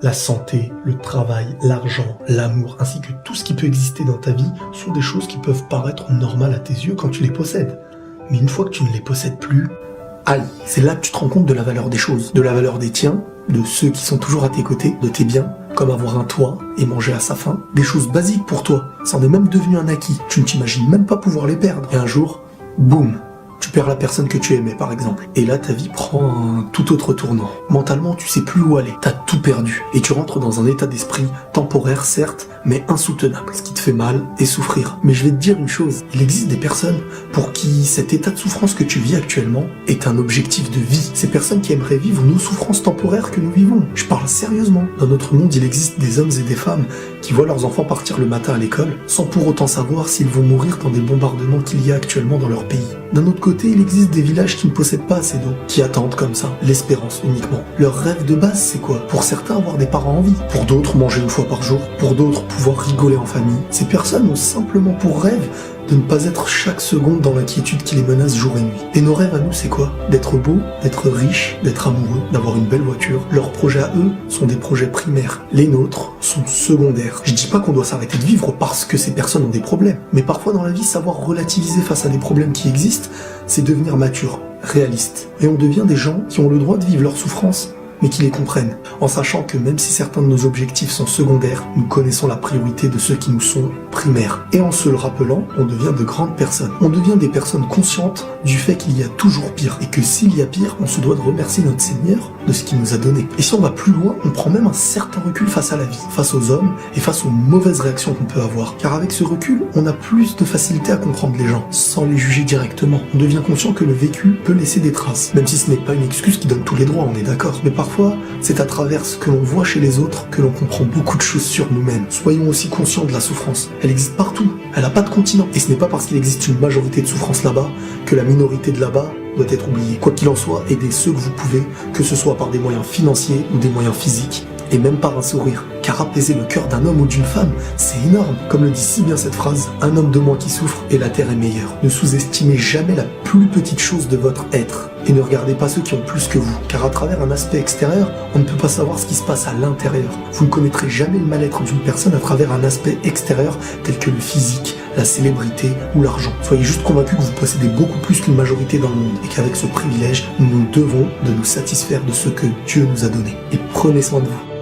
La santé, le travail, l'argent, l'amour, ainsi que tout ce qui peut exister dans ta vie sont des choses qui peuvent paraître normales à tes yeux quand tu les possèdes. Mais une fois que tu ne les possèdes plus, aïe, c'est là que tu te rends compte de la valeur des choses, de la valeur des tiens, de ceux qui sont toujours à tes côtés, de tes biens, comme avoir un toit et manger à sa faim. Des choses basiques pour toi, ça en est même devenu un acquis. Tu ne t'imagines même pas pouvoir les perdre. Et un jour, boum, tu perds la personne que tu aimais par exemple. Et là ta vie prend un tout autre tournant. Mentalement tu sais plus où aller, t'as tout perdu. Et tu rentres dans un état d'esprit temporaire certes, mais insoutenable. Ce qui te fait mal et souffrir. Mais je vais te dire une chose, il existe des personnes pour qui cet état de souffrance que tu vis actuellement est un objectif de vie. Ces personnes qui aimeraient vivre nos souffrances temporaires que nous vivons. Je parle sérieusement. Dans notre monde il existe des hommes et des femmes qui voient leurs enfants partir le matin à l'école sans pour autant savoir s'ils vont mourir dans des bombardements qu'il y a actuellement dans leur pays. D'un autre côté, il existe des villages qui ne possèdent pas assez d'eau, qui attendent comme ça, l'espérance uniquement. Leur rêve de base, c'est quoi? Pour certains, avoir des parents en vie. Pour d'autres, manger une fois par jour. Pour d'autres, pouvoir rigoler en famille. Ces personnes ont simplement pour rêve de ne pas être chaque seconde dans l'inquiétude qui les menace jour et nuit. Et nos rêves à nous, c'est quoi? D'être beau, d'être riche, d'être amoureux, d'avoir une belle voiture. Leurs projets à eux sont des projets primaires. Les nôtres sont secondaires. Je dis pas qu'on doit s'arrêter de vivre parce que ces personnes ont des problèmes. Mais parfois dans la vie, savoir relativiser face à des problèmes qui existent, c'est devenir mature, réaliste. Et on devient des gens qui ont le droit de vivre leurs souffrances, mais qui les comprennent, en sachant que même si certains de nos objectifs sont secondaires, nous connaissons la priorité de ceux qui nous sont primaires. Et en se le rappelant, on devient de grandes personnes. On devient des personnes conscientes du fait qu'il y a toujours pire, et que s'il y a pire, on se doit de remercier notre Seigneur de ce qu'il nous a donné. Et si on va plus loin, on prend même un certain recul face à la vie, face aux hommes, et face aux mauvaises réactions qu'on peut avoir. Car avec ce recul, on a plus de facilité à comprendre les gens, sans les juger directement. On devient conscient que le vécu peut laisser des traces, même si ce n'est pas une excuse qui donne tous les droits, on est d'accord. Mais parfois, c'est à travers ce que l'on voit chez les autres que l'on comprend beaucoup de choses sur nous-mêmes. Soyons aussi conscients de la souffrance. Elle existe partout, elle n'a pas de continent. Et ce n'est pas parce qu'il existe une majorité de souffrance là-bas que la minorité de là-bas doit être oubliée. Quoi qu'il en soit, aidez ceux que vous pouvez, que ce soit par des moyens financiers ou des moyens physiques, et même par un sourire. Car apaiser le cœur d'un homme ou d'une femme, c'est énorme. Comme le dit si bien cette phrase, un homme de moins qui souffre et la terre est meilleure. Ne sous-estimez jamais la plus petite chose de votre être. Et ne regardez pas ceux qui ont plus que vous. Car à travers un aspect extérieur, on ne peut pas savoir ce qui se passe à l'intérieur. Vous ne connaîtrez jamais le mal-être d'une personne à travers un aspect extérieur tel que le physique, la célébrité ou l'argent. Soyez juste convaincus que vous possédez beaucoup plus qu'une majorité dans le monde et qu'avec ce privilège, nous nous devons de nous satisfaire de ce que Dieu nous a donné. Et prenez soin de vous.